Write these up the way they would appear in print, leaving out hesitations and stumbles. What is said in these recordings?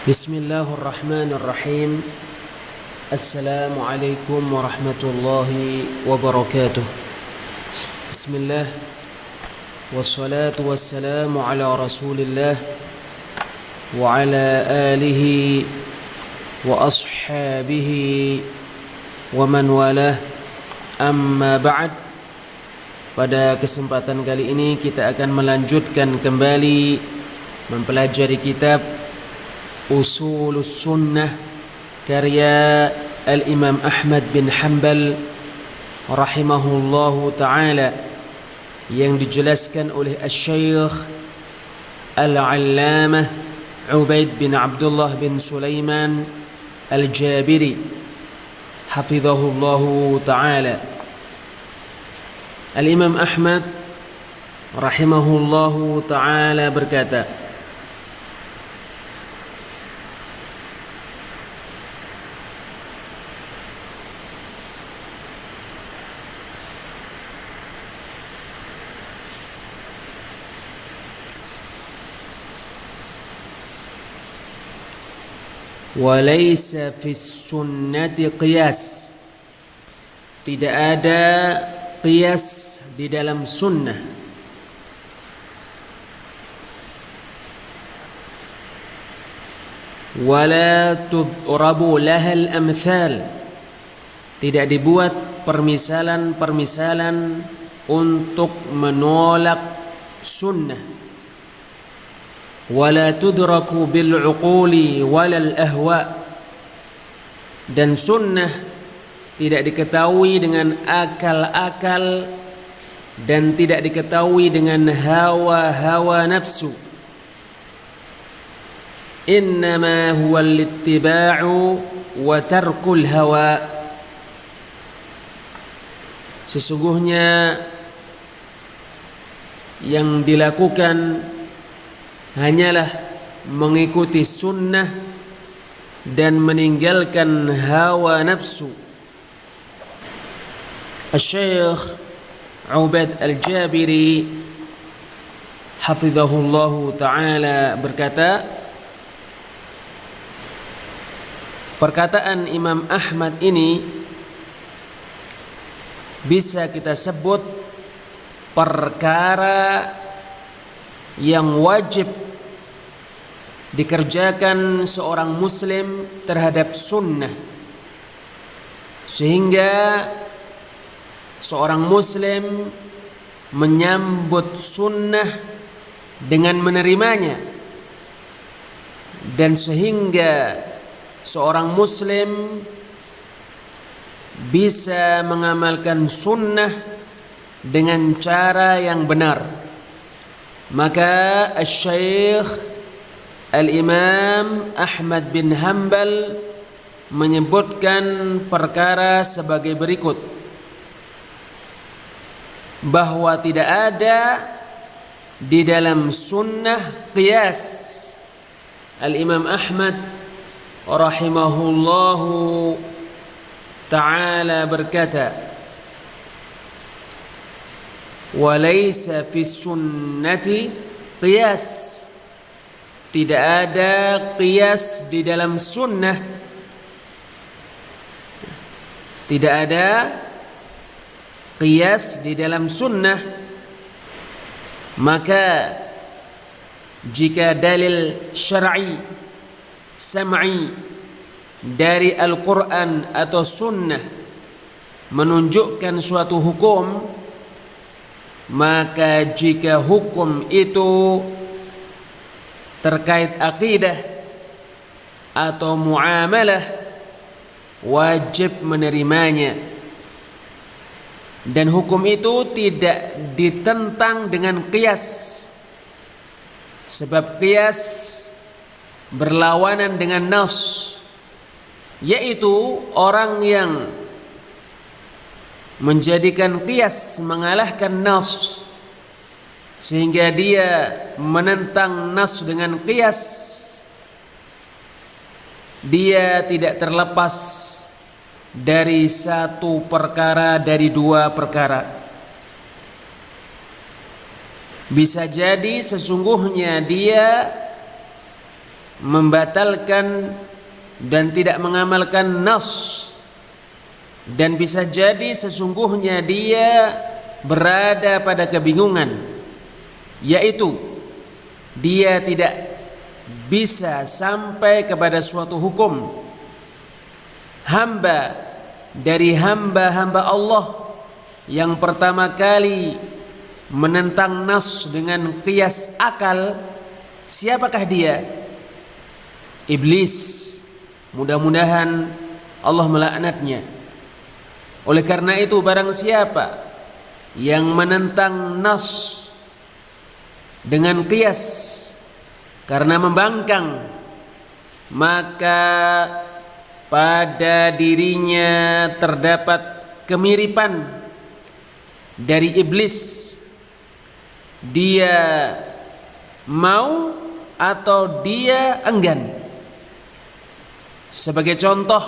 Bismillahirrahmanirrahim. Assalamualaikum warahmatullahi wabarakatuh. Bismillah. Wassalatu wassalamu ala rasulillah wa ala alihi wa ashabihi wa man walah. Amma ba'd. Pada kesempatan kali ini kita akan melanjutkan kembali mempelajari kitab Ushulus Sunnah karya Al-Imam Ahmad bin Hanbal rahimahullahu ta'ala, yang dijelaskan oleh Asy-Syaikh Al-Allamah Ubaid bin Abdullah bin Sulaiman Al-Jabiri hafizahullahu ta'ala. Al-Imam Ahmad rahimahullahu ta'ala berkata, walaysa fis sunnati qiyas, tidak ada qiyas di dalam sunnah. Wala tudrabu lahal amthal, tidak dibuat permisalan-permisalan untuk menolak sunnah. Wala tudraku bil uquli walal ahwa, dan sunnah tidak diketahui dengan akal-akal dan tidak diketahui dengan hawa-hawa nafsu. Innama huwa al-ittiba'u wa tarkul hawa, sesungguhnya yang dilakukan hanyalah mengikuti sunnah dan meninggalkan hawa nafsu. Asy-Syaikh Ubaid Al-Jabiri hafizahullahu ta'ala berkata, perkataan Imam Ahmad ini bisa kita sebut perkara yang wajib dikerjakan seorang muslim terhadap sunnah, sehingga seorang muslim menyambut sunnah dengan menerimanya, dan sehingga seorang muslim bisa mengamalkan sunnah dengan cara yang benar. Maka Asy-Syaikh Al-Imam Ahmad bin Hanbal menyebutkan perkara sebagai berikut, bahwa tidak ada di dalam sunnah qiyas. Al-Imam Ahmad rahimahullahu ta'ala berkata, walaysa fi sunnati qiyas, tidak ada qiyas di dalam sunnah, tidak ada qiyas di dalam sunnah. Maka jika dalil syar'i sam'i dari Al-Quran atau sunnah menunjukkan suatu hukum, maka jika hukum itu terkait akidah atau muamalah, wajib menerimanya. Dan hukum itu tidak ditentang dengan qiyas, sebab qiyas berlawanan dengan nas, yaitu orang yang menjadikan qiyas mengalahkan nas, sehingga dia menentang nas dengan qiyas, dia tidak terlepas dari satu perkara dari dua perkara. Bisa jadi sesungguhnya dia membatalkan dan tidak mengamalkan nas, dan bisa jadi sesungguhnya dia berada pada kebingungan, yaitu dia tidak bisa sampai kepada suatu hukum. Hamba dari hamba-hamba Allah yang pertama kali menentang nas dengan qiyas akal, siapakah dia? Iblis. Mudah-mudahan Allah melaknatnya. Oleh karena itu, barang siapa yang menentang nas dengan qiyas karena membangkang, maka pada dirinya terdapat kemiripan dari iblis. Dia mau atau dia enggan. Sebagai contoh,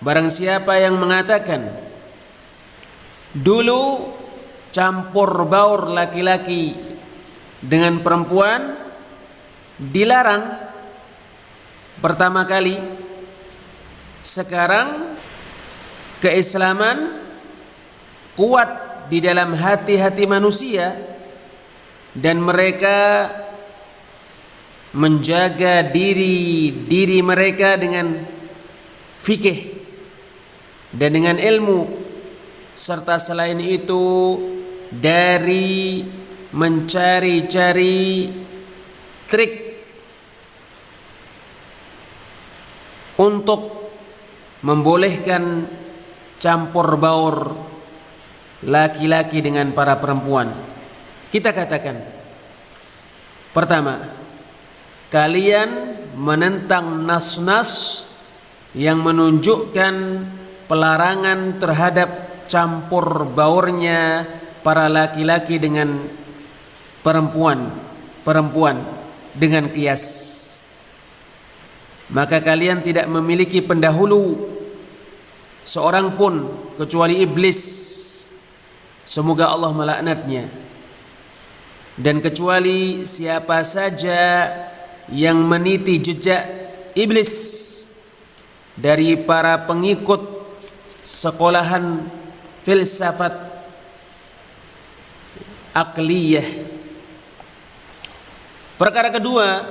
barang siapa yang mengatakan dulu campur baur laki-laki dengan perempuan dilarang pertama kali, sekarang keislaman kuat di dalam hati-hati manusia dan mereka menjaga diri mereka dengan fikih dan dengan ilmu, serta selain itu dari mencari-cari trik untuk membolehkan campur baur laki-laki dengan para perempuan. Kita katakan, pertama, kalian menentang nas-nas yang menunjukkan pelarangan terhadap campur baurnya para laki-laki dengan perempuan dengan qiyas. Maka kalian tidak memiliki pendahulu seorang pun kecuali iblis, semoga Allah melaknatnya, dan kecuali siapa saja yang meniti jejak iblis dari para pengikut sekolahan filsafat akliyah. Perkara kedua,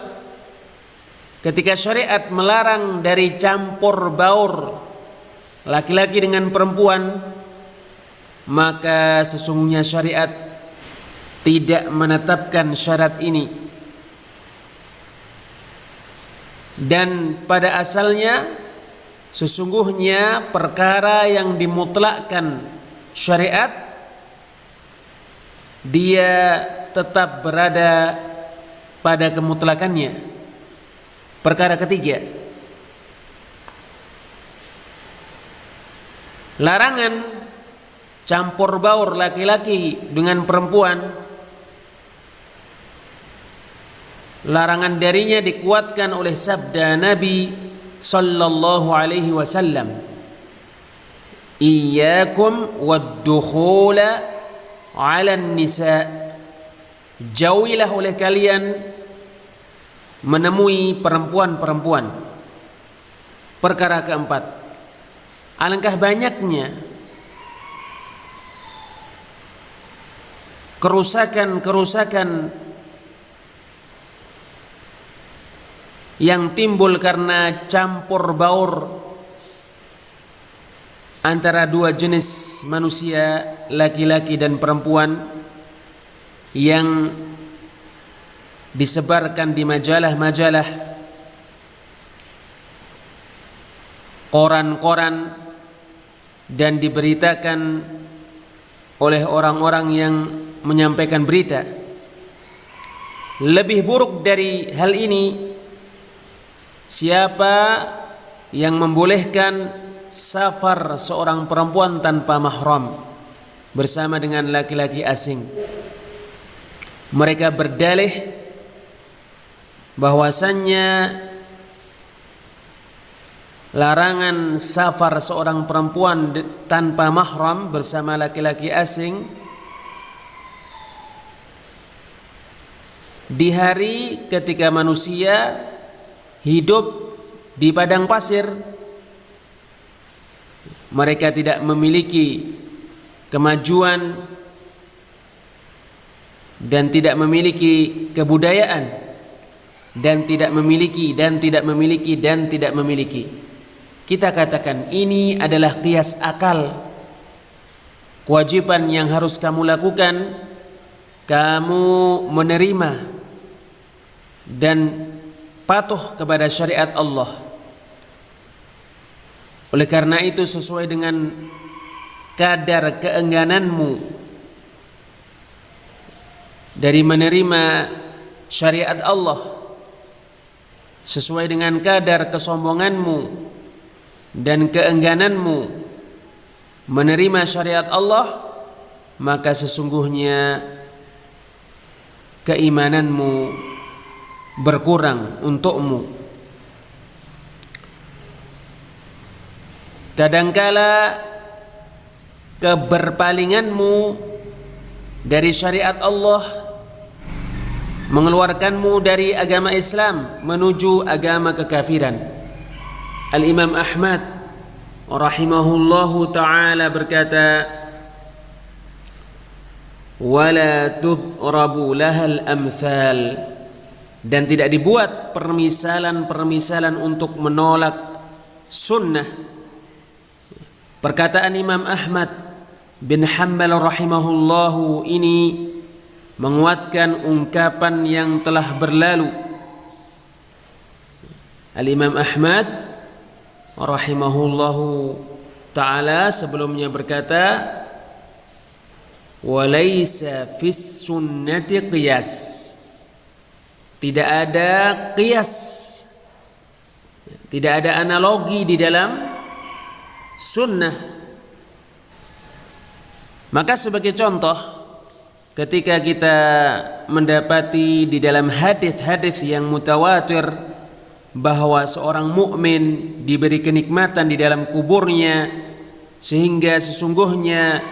ketika syariat melarang dari campur baur laki-laki dengan perempuan, maka sesungguhnya syariat tidak menetapkan syarat ini. Dan pada asalnya sesungguhnya perkara yang dimutlakkan syariat dia tetap berada pada kemutlakannya. Perkara ketiga, larangan campur baur laki-laki dengan perempuan, larangan darinya dikuatkan oleh sabda Nabi sallallahu alaihi wasallam, iyyakum wad-dukhula 'ala an-nisa, jauhilah oleh kalian menemui perempuan-perempuan. Perkara keempat, alangkah banyaknya kerusakan-kerusakan yang timbul karena campur baur antara dua jenis manusia, laki-laki dan perempuan, yang disebarkan di majalah-majalah, koran-koran, dan diberitakan oleh orang-orang yang menyampaikan berita. Lebih buruk dari hal ini, siapa yang membolehkan safar seorang perempuan tanpa mahram bersama dengan laki-laki asing. Mereka berdalih bahwasannya larangan safar seorang perempuan tanpa mahram bersama laki-laki asing di hari ketika manusia hidup di padang pasir. Mereka tidak memiliki kemajuan dan tidak memiliki kebudayaan dan tidak memiliki. Kita katakan ini adalah qiyas akal. Kewajiban yang harus kamu lakukan, kamu menerima dan patuh kepada syariat Allah. Oleh karena itu, sesuai dengan kadar keenggananmu dari menerima syariat Allah, sesuai dengan kadar kesombonganmu dan keenggananmu menerima syariat Allah, maka sesungguhnya keimananmu berkurang untukmu. Kadangkala keberpalinganmu dari syariat Allah mengeluarkanmu dari agama Islam menuju agama kekafiran. Al-Imam Ahmad rahimahullahu ta'ala berkata, wala tudrabu lahal amthal, dan tidak dibuat permisalan-permisalan untuk menolak sunnah. Perkataan Imam Ahmad bin Hanbal rahimahullahu ini menguatkan ungkapan yang telah berlalu. Al-Imam Ahmad rahimahullahu ta'ala sebelumnya berkata, walaysa fis sunnati qiyas, tidak ada qiyas, tidak ada analogi di dalam sunnah. Maka sebagai contoh, ketika kita mendapati di dalam hadis-hadis yang mutawatir bahwa seorang mukmin diberi kenikmatan di dalam kuburnya, sehingga sesungguhnya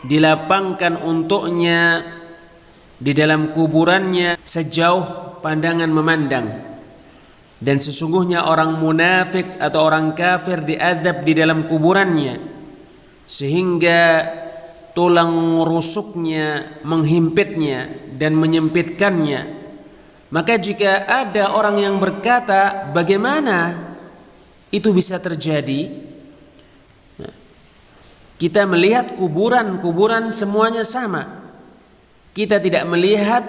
dilapangkan untuknya di dalam kuburannya sejauh pandangan memandang, dan sesungguhnya orang munafik atau orang kafir diadab di dalam kuburannya sehingga tulang rusuknya menghimpitnya dan menyempitkannya. Maka jika ada orang yang berkata, bagaimana itu bisa terjadi? Kita melihat kuburan semuanya sama. Kita tidak melihat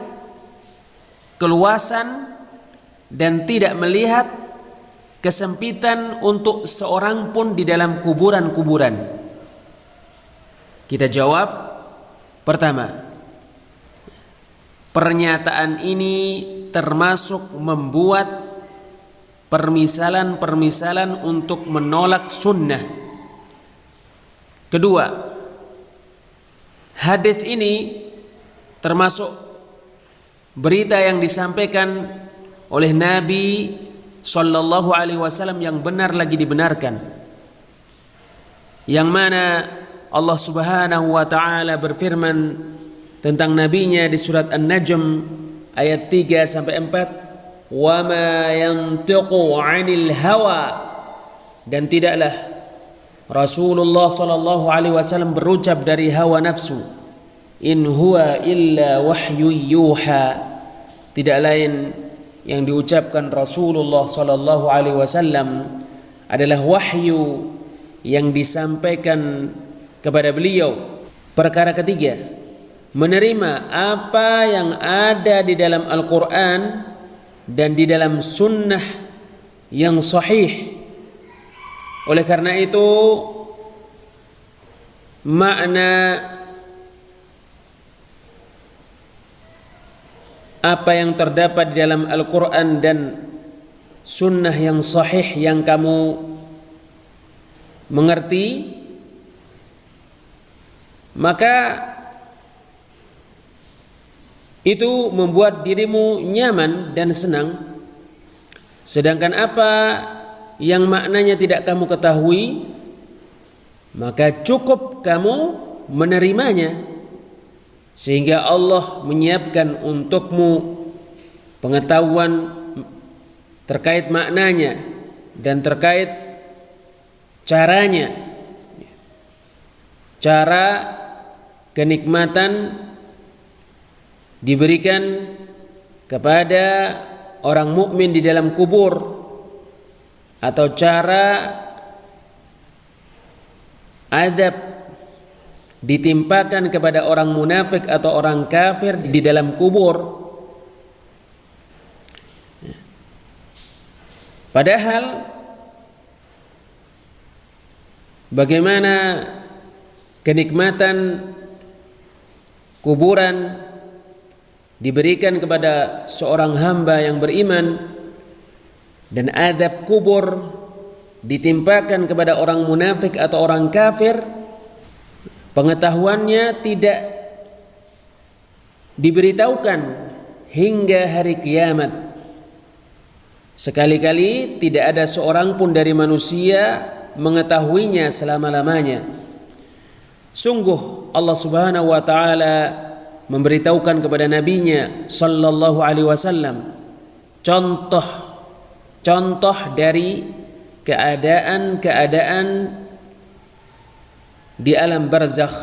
keluasan dan tidak melihat kesempitan untuk seorang pun di dalam kuburan-kuburan. Kita jawab, pertama, pernyataan ini termasuk membuat permisalan-permisalan untuk menolak sunnah. Kedua, hadis ini termasuk berita yang disampaikan oleh Nabi sallallahu alaihi wasallam yang benar lagi dibenarkan, yang mana Allah Subhanahu wa taala berfirman tentang nabinya di surat An-Najm ayat 3 sampai 4, wa ma yantiqu 'anil hawa, dan tidaklah Rasulullah sallallahu alaihi wasallam berucap dari hawa nafsu, in huwa illa wahyu yuha, tidak lain yang diucapkan Rasulullah sallallahu alaihi wasallam adalah wahyu yang disampaikan kepada beliau. Perkara ketiga, menerima apa yang ada di dalam Al-Quran dan di dalam sunnah yang sahih. Oleh karena itu, makna apa yang terdapat di dalam Al-Quran dan sunnah yang sahih yang kamu mengerti, maka itu membuat dirimu nyaman dan senang. Sedangkan apa yang maknanya tidak kamu ketahui, maka cukup kamu menerimanya, sehingga Allah menyiapkan untukmu pengetahuan terkait maknanya dan terkait caranya, cara kenikmatan diberikan kepada orang mukmin di dalam kubur, atau cara azab ditimpakan kepada orang munafik atau orang kafir di dalam kubur. Padahal bagaimana kenikmatan kuburan diberikan kepada seorang hamba yang beriman, dan azab kubur ditimpakan kepada orang munafik atau orang kafir, pengetahuannya tidak diberitahukan hingga hari kiamat. Sekali-kali tidak ada seorang pun dari manusia mengetahuinya selama-lamanya. Sungguh Allah Subhanahu wa taala memberitahukan kepada nabinya sallallahu alaihi wasallam contoh dari keadaan-keadaan di alam barzakh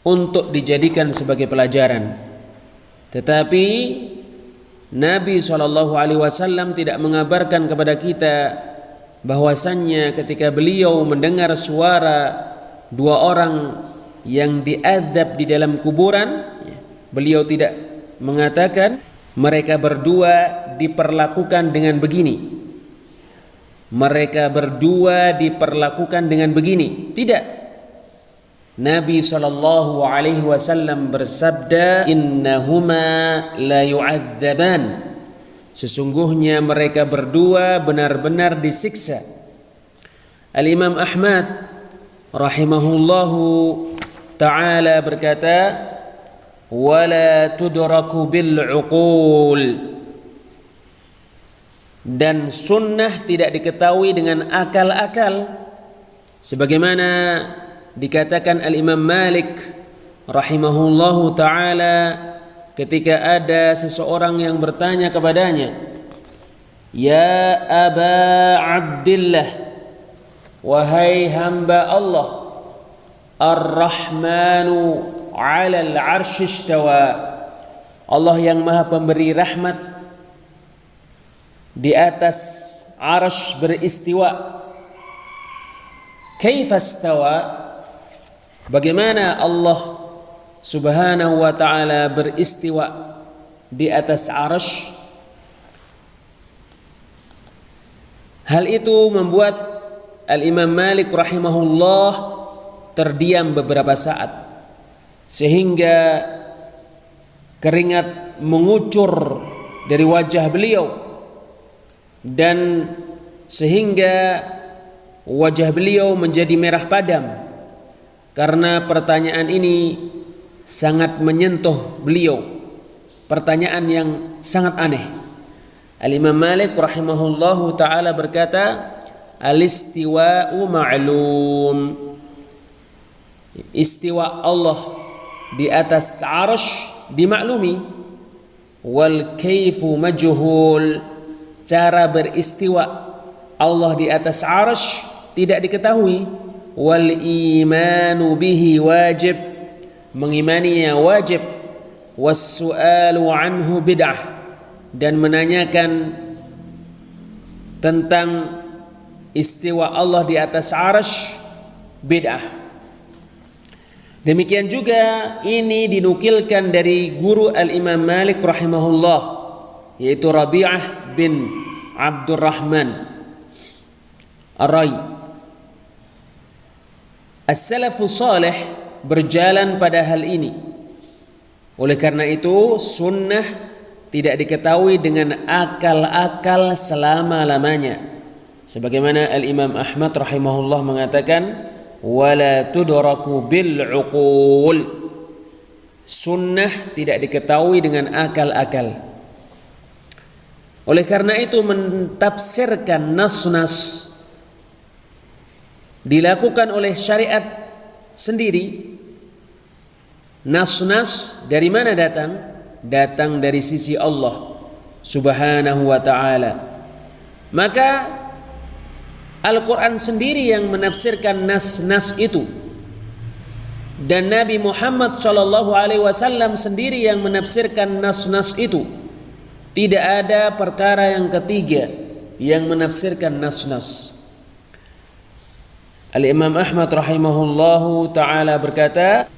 untuk dijadikan sebagai pelajaran. Tetapi Nabi sallallahu alaihi wasallam tidak mengabarkan kepada kita bahwasannya ketika beliau mendengar suara dua orang yang diazab di dalam kuburan, beliau tidak mengatakan mereka berdua diperlakukan dengan begini, mereka berdua diperlakukan dengan begini. Tidak. Nabi sallallahu alaihi wasallam bersabda, innahuma la yu'adzaban, sesungguhnya mereka berdua benar-benar disiksa. Al-Imam Ahmad rahimahullahu ta'ala berkata, wala tudraku bil uqul, dan sunnah tidak diketahui dengan akal-akal, sebagaimana dikatakan Al-Imam Malik rahimahullahu ta'ala ketika ada seseorang yang bertanya kepadanya, ya Aba Abdillah, wahai hamba Allah, Ar-Rahmanu 'alal 'arsy istawa, Allah yang Maha Pemberi rahmat di atas arsy beristiwa. Kaifa istawa? Bagaimana Allah Subhanahu wa ta'ala beristiwa di atas arsy? Hal itu membuat Al-Imam Malik rahimahullah terdiam beberapa saat, sehingga keringat mengucur dari wajah beliau, dan sehingga wajah beliau menjadi merah padam karena pertanyaan ini sangat menyentuh beliau, pertanyaan yang sangat aneh. Al-Imam Malik rahimahullahu ta'ala berkata, al-istiwa'u ma'lum, istiwa Allah di atas arsy dimaklumi, wal kaifu majhul, cara beristiwa Allah di atas arsy tidak diketahui, wal imanu bihi wajib, mengimaninya wajib, was su'alu anhu bid'ah, dan menanyakan tentang istiwa Allah di atas arsy bid'ah. Demikian juga ini dinukilkan dari guru Al-Imam Malik rahimahullah, yaitu Rabi'ah bin Abdurrahman Ar-Rai. As-salafus salih berjalan pada hal ini. Oleh karena itu sunnah tidak diketahui dengan akal-akal selama-lamanya, sebagaimana Al-Imam Ahmad rahimahullah mengatakan, wala tudraku bil uqul, sunnah tidak diketahui dengan akal-akal. Oleh karena itu mentafsirkan nas-nas dilakukan oleh syariat sendiri. Nas-nas dari mana datang? Datang dari sisi Allah Subhanahu wa ta'ala. Maka Al-Quran sendiri yang menafsirkan nas-nas itu, dan Nabi Muhammad SAW sendiri yang menafsirkan nas-nas itu. Tidak ada perkara yang ketiga yang menafsirkan nas-nas. Al-Imam Ahmad rahimahullahu ta'ala berkata,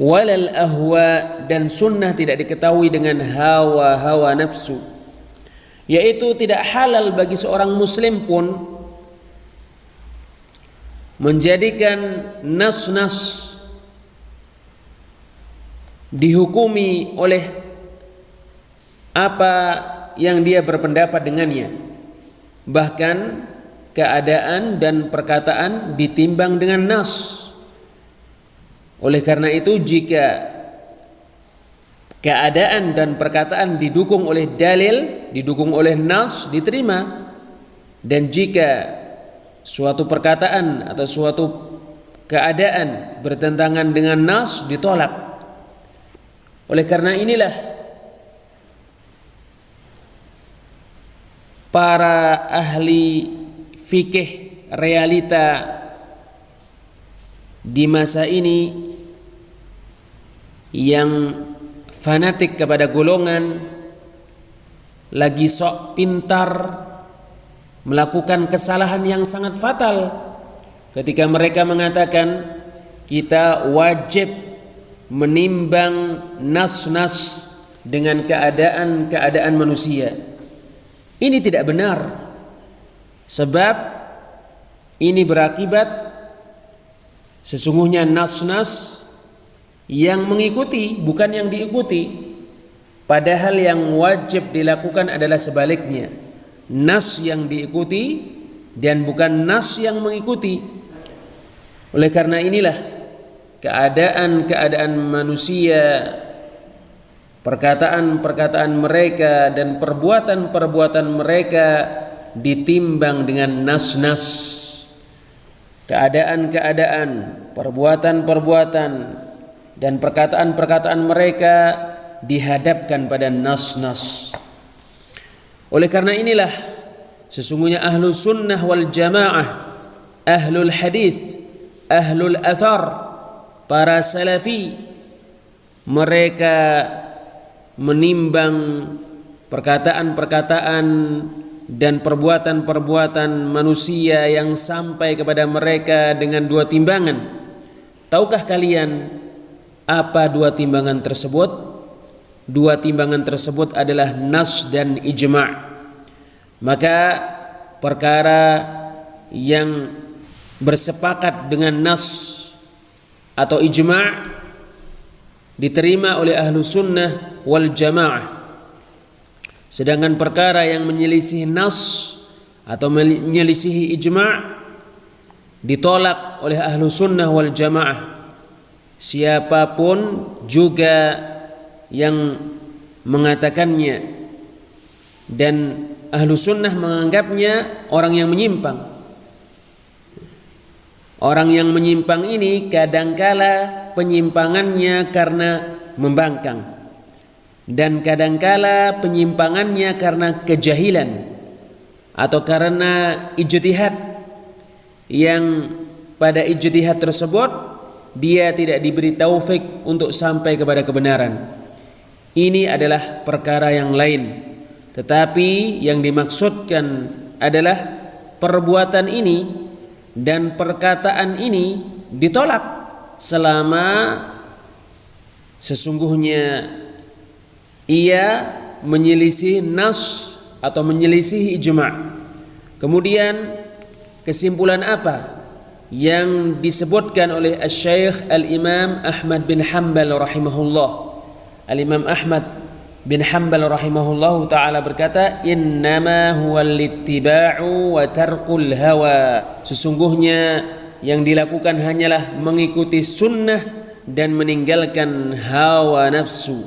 walal ahwa, dan sunnah tidak diketahui dengan hawa-hawa nafsu, yaitu tidak halal bagi seorang muslim pun menjadikan nas-nas dihukumi oleh apa yang dia berpendapat dengannya, bahkan keadaan dan perkataan ditimbang dengan nas. Oleh karena itu, jika keadaan dan perkataan didukung oleh dalil, didukung oleh nas, diterima. Dan jika suatu perkataan atau suatu keadaan bertentangan dengan nas, ditolak. Oleh karena inilah para ahli fikih realita di masa ini yang fanatik kepada golongan, lagi sok pintar, melakukan kesalahan yang sangat fatal ketika mereka mengatakan kita wajib menimbang nas-nas dengan keadaan manusia. Ini tidak benar, sebab ini berakibat sesungguhnya nas-nas yang mengikuti bukan yang diikuti, padahal yang wajib dilakukan adalah sebaliknya, nas yang diikuti dan bukan nas yang mengikuti. Oleh karena inilah keadaan manusia, perkataan-perkataan mereka dan perbuatan-perbuatan mereka ditimbang dengan nas-nas. Keadaan-keadaan, perbuatan-perbuatan dan perkataan-perkataan mereka dihadapkan pada nas-nas. Oleh karena inilah sesungguhnya ahlu sunnah wal jamaah, ahlul hadis, ahlul athar, para salafi, mereka menimbang perkataan-perkataan dan perbuatan-perbuatan manusia yang sampai kepada mereka dengan dua timbangan. Tahukah kalian apa dua timbangan tersebut? Dua timbangan tersebut adalah nas dan ijma'. Maka perkara yang bersepakat dengan nas atau ijma' diterima oleh ahlu sunnah wal jamaah. Sedangkan perkara yang menyelisih nas atau menyelisih ijma' ditolak oleh ahlu sunnah wal jamaah. Siapapun juga yang mengatakannya, dan ahlu sunnah menganggapnya orang yang menyimpang. Orang yang menyimpang ini kadangkala penyimpangannya karena membangkang, dan kadangkala penyimpangannya karena kejahilan atau karena ijtihad, yang pada ijtihad tersebut dia tidak diberi taufik untuk sampai kepada kebenaran. Ini adalah perkara yang lain, tetapi yang dimaksudkan adalah perbuatan ini dan perkataan ini ditolak selama sesungguhnya ia menyelisih nas atau menyelisih ijma'. Kemudian kesimpulan apa yang disebutkan oleh Asy-Syaikh Al-Imam Ahmad bin Hanbal rahimahullah? Al-Imam Ahmad bin Hanbal rahimahullahu ta'ala berkata, innama huwal ittiba'u wa tarkul hawa. Sesungguhnya yang dilakukan hanyalah mengikuti sunnah dan meninggalkan hawa nafsu.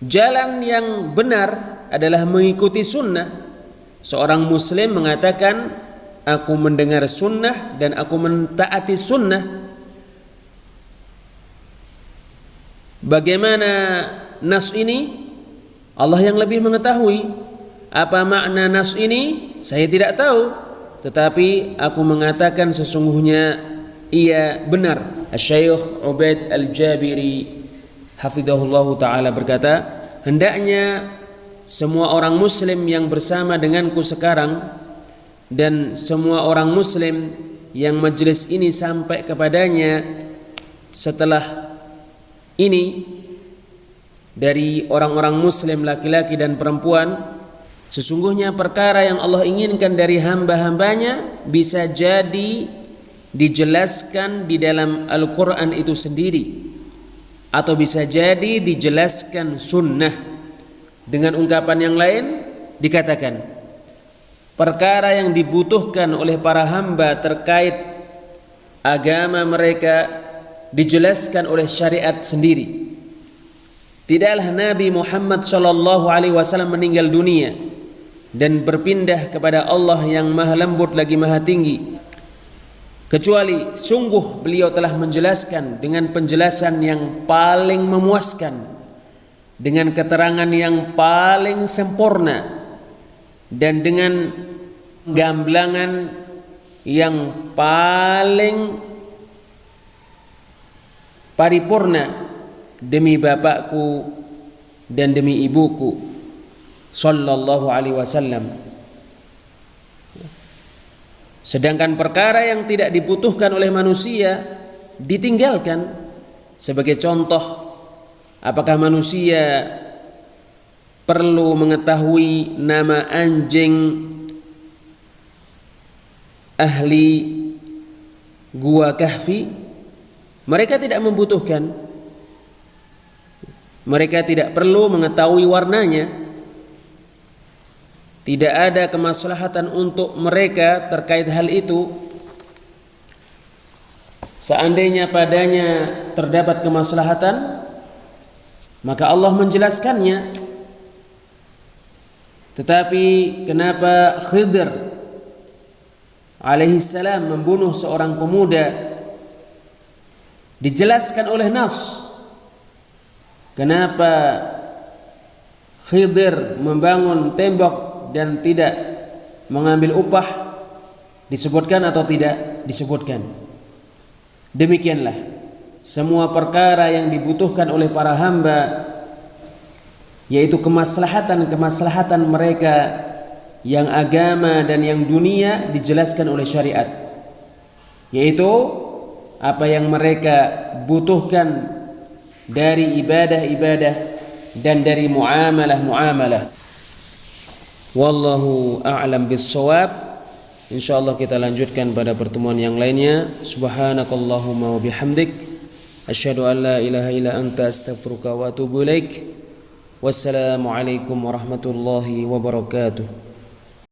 Jalan yang benar adalah mengikuti sunnah. Seorang muslim mengatakan, aku mendengar sunnah dan aku mentaati sunnah. Bagaimana nas ini? Allah yang lebih mengetahui. Apa makna nas ini? Saya tidak tahu, tetapi aku mengatakan sesungguhnya ia benar. Asy-Syaikh Ubaid Al-Jabiri hafizahullahu taala berkata, hendaknya semua orang muslim yang bersama denganku sekarang dan semua orang muslim yang majelis ini sampai kepadanya setelah ini dari orang-orang muslim laki-laki dan perempuan, sesungguhnya perkara yang Allah inginkan dari hamba-hambanya bisa jadi dijelaskan di dalam Al-Quran itu sendiri, atau bisa jadi dijelaskan sunnah. Dengan ungkapan yang lain dikatakan, perkara yang dibutuhkan oleh para hamba terkait agama mereka dijelaskan oleh syariat sendiri. Tidaklah Nabi Muhammad SAW meninggal dunia dan berpindah kepada Allah yang maha lembut lagi maha tinggi, kecuali sungguh beliau telah menjelaskan dengan penjelasan yang paling memuaskan, dengan keterangan yang paling sempurna, dan dengan gamblangan yang paling paripurna demi bapakku dan demi ibuku sallallahu alaihi wasallam. Sedangkan perkara yang tidak dibutuhkan oleh manusia ditinggalkan. Sebagai contoh, apakah manusia perlu mengetahui nama anjing ahli gua Kahfi? Mereka tidak membutuhkan. Mereka tidak perlu mengetahui warnanya. Tidak ada kemaslahatan untuk mereka terkait hal itu. Seandainya padanya terdapat kemaslahatan, maka Allah menjelaskannya. Tetapi kenapa Khidir alaihi salam membunuh seorang pemuda? Dijelaskan oleh nas. Kenapa Khidir membangun tembok dan tidak mengambil upah? Disebutkan atau tidak disebutkan? Demikianlah semua perkara yang dibutuhkan oleh para hamba, yaitu kemaslahatan mereka yang agama dan yang dunia, dijelaskan oleh syariat, yaitu apa yang mereka butuhkan dari ibadah-ibadah dan dari muamalah-muamalah. Wallahu a'lam bis-shawab. Insyaallah kita lanjutkan pada pertemuan yang lainnya. Subhanakallahumma wa bihamdik, asyhadu an la ilaha illa anta, astaghfiruka wa atubu ilaik. Wassalamu alaikum warahmatullahi wabarakatuh.